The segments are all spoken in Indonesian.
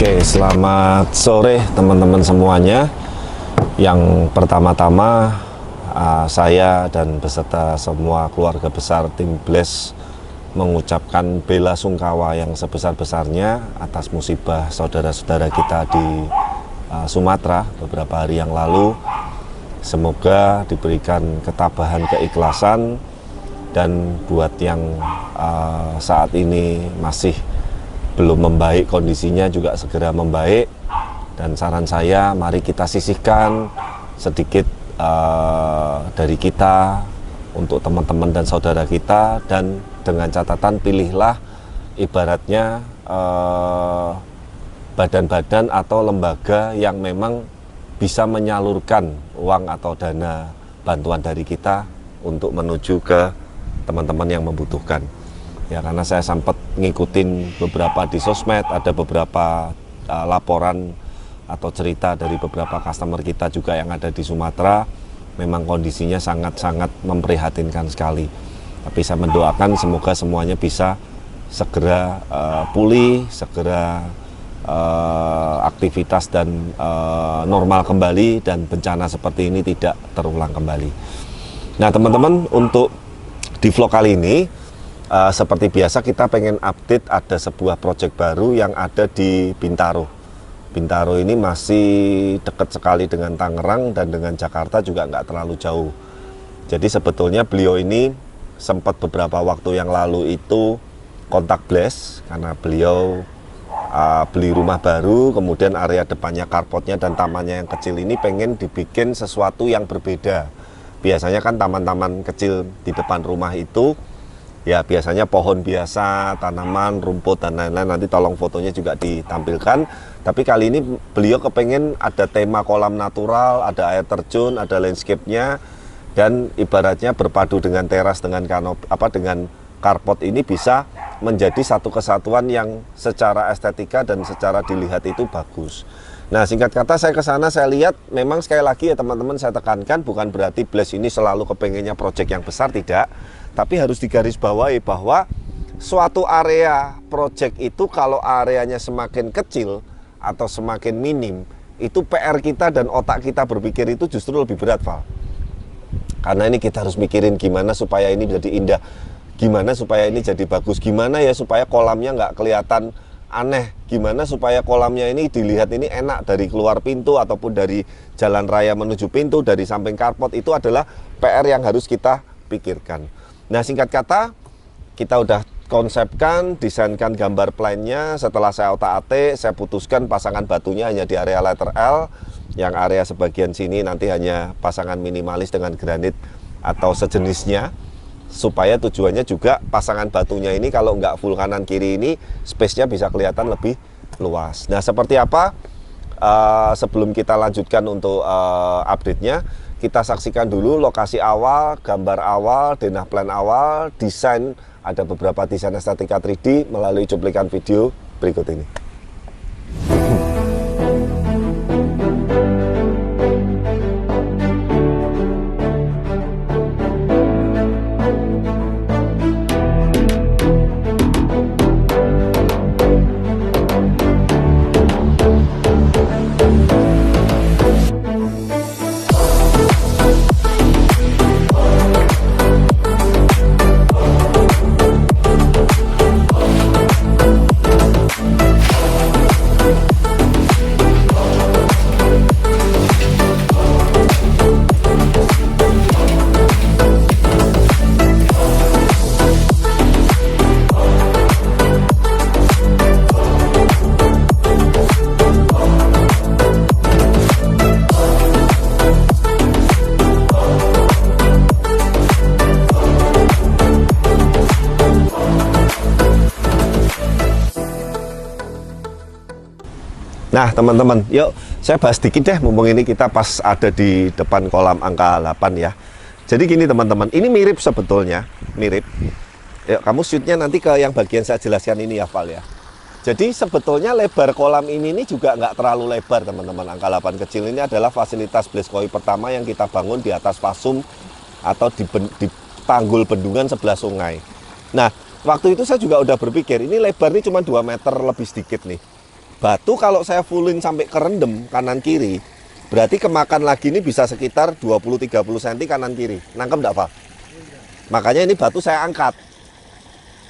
Oke, selamat sore teman-teman semuanya. Yang pertama-tama saya dan beserta semua keluarga besar tim Bless mengucapkan bela sungkawa yang sebesar-besarnya atas musibah saudara-saudara kita di Sumatera beberapa hari yang lalu. Semoga diberikan ketabahan, keikhlasan, dan buat yang saat ini masih belum membaik kondisinya juga segera membaik. Dan saran saya, mari kita sisihkan sedikit dari kita untuk teman-teman dan saudara kita, dan dengan catatan pilihlah ibaratnya badan-badan atau lembaga yang memang bisa menyalurkan uang atau dana bantuan dari kita untuk menuju ke teman-teman yang membutuhkan. Ya, karena saya sempat ngikutin beberapa di sosmed, ada beberapa laporan atau cerita dari beberapa customer kita juga yang ada di Sumatera, memang kondisinya sangat-sangat memprihatinkan sekali. Tapi saya mendoakan semoga semuanya bisa segera pulih, segera aktivitas dan normal kembali, dan bencana seperti ini tidak terulang kembali. Nah teman-teman, untuk di vlog kali ini seperti biasa kita pengen update ada sebuah project baru yang ada di Bintaro. Bintaro ini masih dekat sekali dengan Tangerang, dan dengan Jakarta juga nggak terlalu jauh. Jadi sebetulnya beliau ini sempat beberapa waktu yang lalu itu kontak Bless karena beliau beli rumah baru, kemudian area depannya carportnya dan tamannya yang kecil ini pengen dibikin sesuatu yang berbeda. Biasanya kan taman-taman kecil di depan rumah itu ya biasanya pohon biasa, tanaman, rumput, dan lain-lain. Nanti tolong fotonya juga ditampilkan. Tapi kali ini beliau kepengen ada tema kolam natural, ada air terjun, ada landscape-nya, dan ibaratnya berpadu dengan teras, dengan dengan carport ini bisa menjadi satu kesatuan yang secara estetika dan secara dilihat itu bagus. Nah singkat kata saya ke sana, saya lihat memang sekali lagi ya teman-teman, saya tekankan bukan berarti Bless ini selalu kepengennya project yang besar, tidak. Tapi harus digarisbawahi bahwa suatu area project itu kalau areanya semakin kecil atau semakin minim, itu PR kita dan otak kita berpikir itu justru lebih berat, Val. Karena ini kita harus mikirin gimana supaya ini jadi indah, gimana supaya ini jadi bagus, gimana ya supaya kolamnya nggak kelihatan aneh, gimana supaya kolamnya ini dilihat ini enak dari keluar pintu ataupun dari jalan raya menuju pintu, dari samping carport. Itu adalah PR yang harus kita pikirkan. Nah singkat kata, kita udah konsepkan, desainkan gambar plan-nya. Setelah saya otak-atik, saya putuskan pasangan batunya hanya di area letter L, yang area sebagian sini nanti hanya pasangan minimalis dengan granit atau sejenisnya, supaya tujuannya juga pasangan batunya ini kalau nggak full kanan kiri ini space-nya bisa kelihatan lebih luas. Nah seperti apa? Sebelum kita lanjutkan untuk update-nya, kita saksikan dulu lokasi awal, gambar awal, denah plan awal, desain, ada beberapa desain estetika 3D melalui cuplikan video berikut ini. Nah teman-teman, yuk saya bahas dikit deh, mumpung ini kita pas ada di depan kolam angka 8 ya. Jadi gini teman-teman, ini mirip sebetulnya, mirip. Yuk kamu shootnya nanti ke yang bagian saya jelaskan ini ya Val ya. Jadi sebetulnya lebar kolam ini juga nggak terlalu lebar teman-teman. Angka 8 kecil ini adalah fasilitas Bless Koi pertama yang kita bangun di atas pasum atau di tanggul bendungan sebelah sungai. Nah waktu itu saya juga udah berpikir, ini lebar ini cuma 2 meter lebih sedikit nih. batu kalau saya fullin sampai kerendam kanan kiri, berarti kemakan lagi ini bisa sekitar 20-30 cm kanan kiri. Nangkep enggak, Pak? Makanya ini batu saya angkat.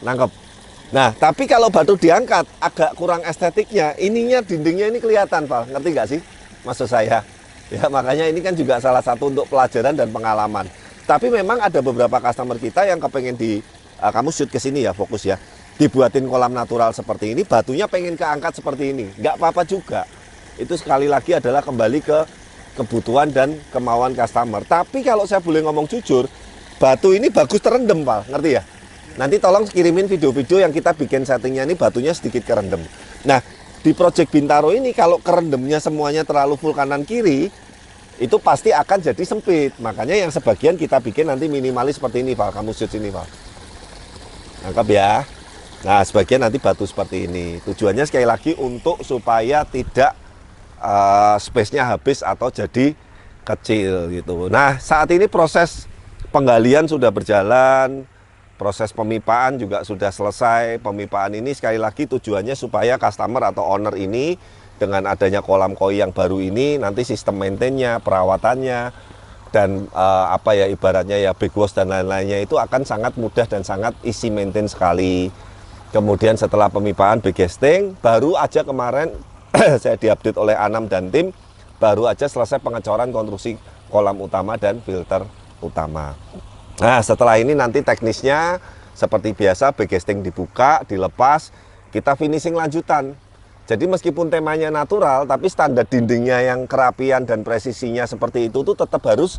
Nangkep. Nah, tapi kalau batu diangkat agak kurang estetiknya. Ininya dindingnya ini kelihatan, Pak. Ngerti nggak sih maksud saya? Ya, makanya ini kan juga salah satu untuk pelajaran dan pengalaman. Tapi memang ada beberapa customer kita yang kepengen kamu shoot ke sini ya, fokus ya. Dibuatin kolam natural seperti ini, batunya pengen keangkat seperti ini. Nggak apa-apa juga. Itu sekali lagi adalah kembali ke kebutuhan dan kemauan customer. Tapi kalau saya boleh ngomong jujur, batu ini bagus terendam, Pak. Ngerti ya? Nanti tolong kirimin video-video yang kita bikin settingnya ini batunya sedikit kerendam. Nah, di Project Bintaro ini kalau kerendamnya semuanya terlalu full kanan kiri, itu pasti akan jadi sempit. Makanya yang sebagian kita bikin nanti minimalis seperti ini, Val. Kamu shoot sini, Val. Nangkap ya. Nah, sebagian nanti batu seperti ini. Tujuannya sekali lagi untuk supaya tidak space-nya habis atau jadi kecil gitu. Nah, saat ini proses penggalian sudah berjalan, proses pemipaan juga sudah selesai. Pemipaan ini sekali lagi tujuannya supaya customer atau owner ini dengan adanya kolam koi yang baru ini nanti sistem maintainnya, perawatannya dan ibaratnya ya backwash dan lain-lainnya itu akan sangat mudah dan sangat easy maintain sekali. Kemudian setelah pemipaan backcasting, baru aja kemarin saya diupdate oleh Anam dan tim, baru aja selesai pengecoran konstruksi kolam utama dan filter utama. Nah, setelah ini nanti teknisnya seperti biasa, backcasting dibuka, dilepas, kita finishing lanjutan. Jadi meskipun temanya natural, tapi standar dindingnya yang kerapian dan presisinya seperti itu tuh tetap harus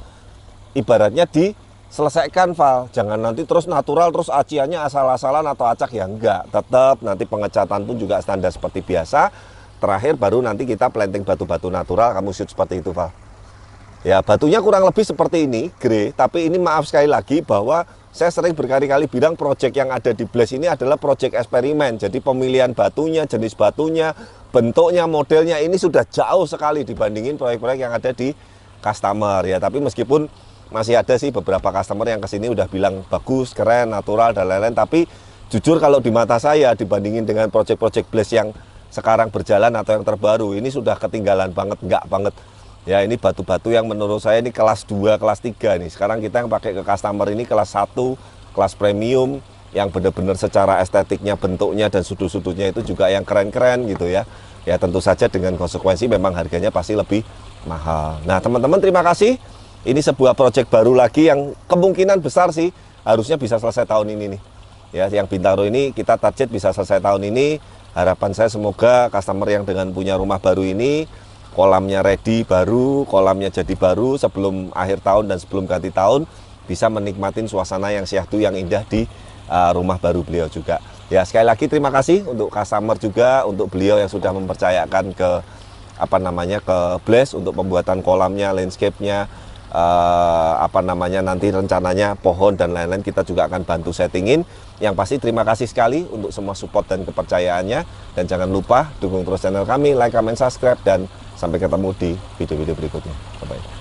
ibaratnya diselesaikan, Val. Jangan nanti terus natural, terus aciannya asal-asalan atau acak, ya enggak. Tetap nanti pengecatan pun juga standar seperti biasa. Terakhir baru nanti kita planting batu-batu natural, kamu shoot seperti itu, Val. Ya, batunya kurang lebih seperti ini, grey, tapi ini maaf sekali lagi bahwa saya sering berkali-kali bilang project yang ada di Blaze ini adalah project eksperimen. Jadi pemilihan batunya, jenis batunya, bentuknya, modelnya ini sudah jauh sekali dibandingin proyek-proyek yang ada di customer ya. Tapi meskipun masih ada sih beberapa customer yang kesini udah bilang bagus, keren, natural dan lain-lain. Tapi jujur kalau di mata saya dibandingin dengan project-project Blaze yang sekarang berjalan atau yang terbaru, ini sudah ketinggalan banget, enggak banget. Ya, ini batu-batu yang menurut saya ini kelas 2, kelas 3 nih. Sekarang kita yang pakai ke customer ini kelas 1, kelas premium, yang benar-benar secara estetiknya, bentuknya dan sudut-sudutnya itu juga yang keren-keren gitu ya. Ya tentu saja dengan konsekuensi memang harganya pasti lebih mahal. Nah, teman-teman terima kasih. Ini sebuah project baru lagi yang kemungkinan besar sih harusnya bisa selesai tahun ini nih. Ya, yang Bintaro ini kita target bisa selesai tahun ini. Harapan saya semoga customer yang dengan punya rumah baru ini kolamnya ready baru, kolamnya jadi baru sebelum akhir tahun dan sebelum ganti tahun bisa menikmatin suasana yang syahdu yang indah di rumah baru beliau juga. Ya, sekali lagi terima kasih untuk customer juga, untuk beliau yang sudah mempercayakan ke ke Blaze untuk pembuatan kolamnya, landscape-nya, nanti rencananya pohon dan lain-lain kita juga akan bantu settingin. Yang pasti terima kasih sekali untuk semua support dan kepercayaannya, dan jangan lupa dukung terus channel kami, like, comment, subscribe, dan sampai ketemu di video-video berikutnya. Bye-bye.